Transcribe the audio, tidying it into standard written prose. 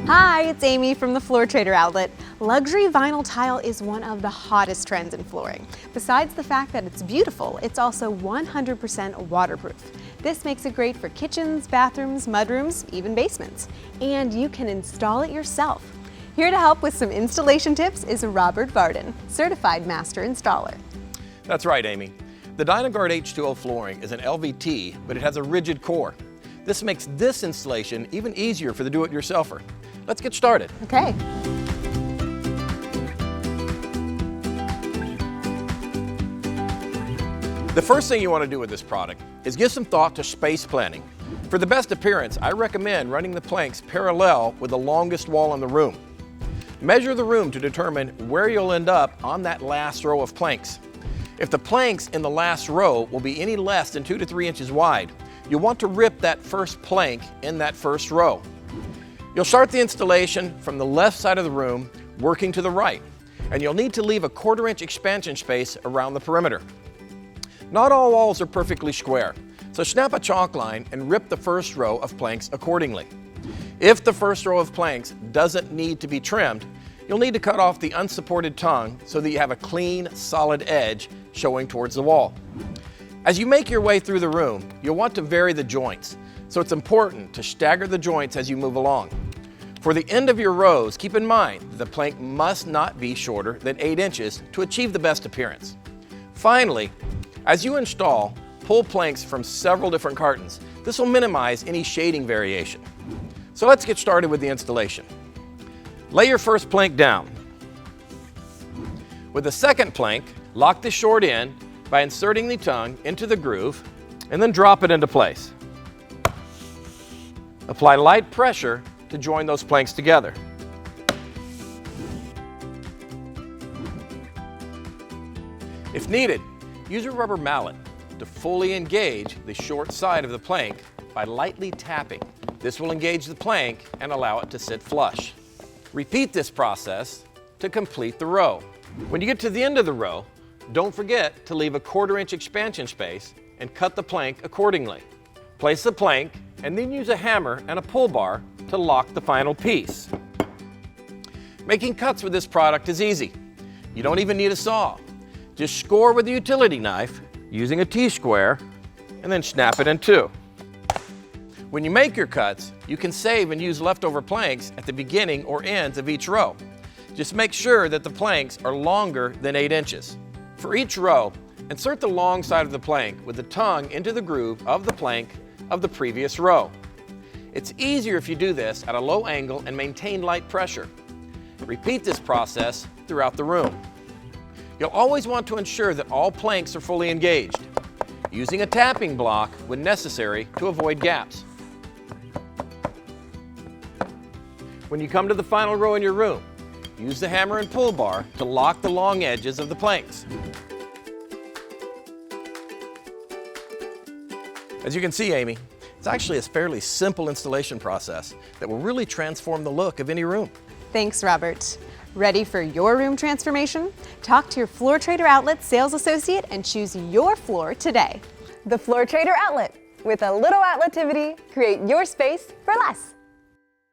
Hi, it's Amy from the Floor Trader outlet. Luxury vinyl tile is one of the hottest trends in flooring. Besides the fact that it's beautiful, it's also 100% waterproof. This makes it great for kitchens, bathrooms, mudrooms, even basements. And you can install it yourself. Here to help with some installation tips is Robert Varden, certified master installer. That's right, Amy. The DynaGuard H2O flooring is an LVT, but it has a rigid core. This makes this installation even easier for the do-it-yourselfer. Let's get started. Okay. The first thing you want to do with this product is give some thought to space planning. For the best appearance, I recommend running the planks parallel with the longest wall in the room. Measure the room to determine where you'll end up on that last row of planks. If the planks in the last row will be any less than 2 to 3 inches wide, you'll want to rip that first plank in that first row. You'll start the installation from the left side of the room, working to the right, and you'll need to leave a 1/4 inch expansion space around the perimeter. Not all walls are perfectly square, so snap a chalk line and rip the first row of planks accordingly. If the first row of planks doesn't need to be trimmed, you'll need to cut off the unsupported tongue so that you have a clean, solid edge showing towards the wall. As you make your way through the room, you'll want to vary the joints, so it's important to stagger the joints as you move along. For the end of your rows, keep in mind that the plank must not be shorter than 8 inches to achieve the best appearance. Finally, as you install, pull planks from several different cartons. This will minimize any shading variation. So let's get started with the installation. Lay your first plank down. With the second plank, lock the short end by inserting the tongue into the groove and then drop it into place. Apply light pressure to join those planks together. If needed, use a rubber mallet to fully engage the short side of the plank by lightly tapping. This will engage the plank and allow it to sit flush. Repeat this process to complete the row. When you get to the end of the row, don't forget to leave a 1/4 inch expansion space and cut the plank accordingly. Place the plank and then use a hammer and a pull bar to lock the final piece. Making cuts with this product is easy. You don't even need a saw. Just score with a utility knife using a T-square and then snap it in two. When you make your cuts, you can save and use leftover planks at the beginning or ends of each row. Just make sure that the planks are longer than 8 inches. For each row, insert the long side of the plank with the tongue into the groove of the plank of the previous row. It's easier if you do this at a low angle and maintain light pressure. Repeat this process throughout the room. You'll always want to ensure that all planks are fully engaged, using a tapping block when necessary to avoid gaps. When you come to the final row in your room, use the hammer and pull bar to lock the long edges of the planks. As you can see, Amy, it's actually a fairly simple installation process that will really transform the look of any room. Thanks, Robert. Ready for your room transformation? Talk to your Floor Trader outlet sales associate and choose your floor today. The Floor Trader outlet. With a little outletivity, create your space for less.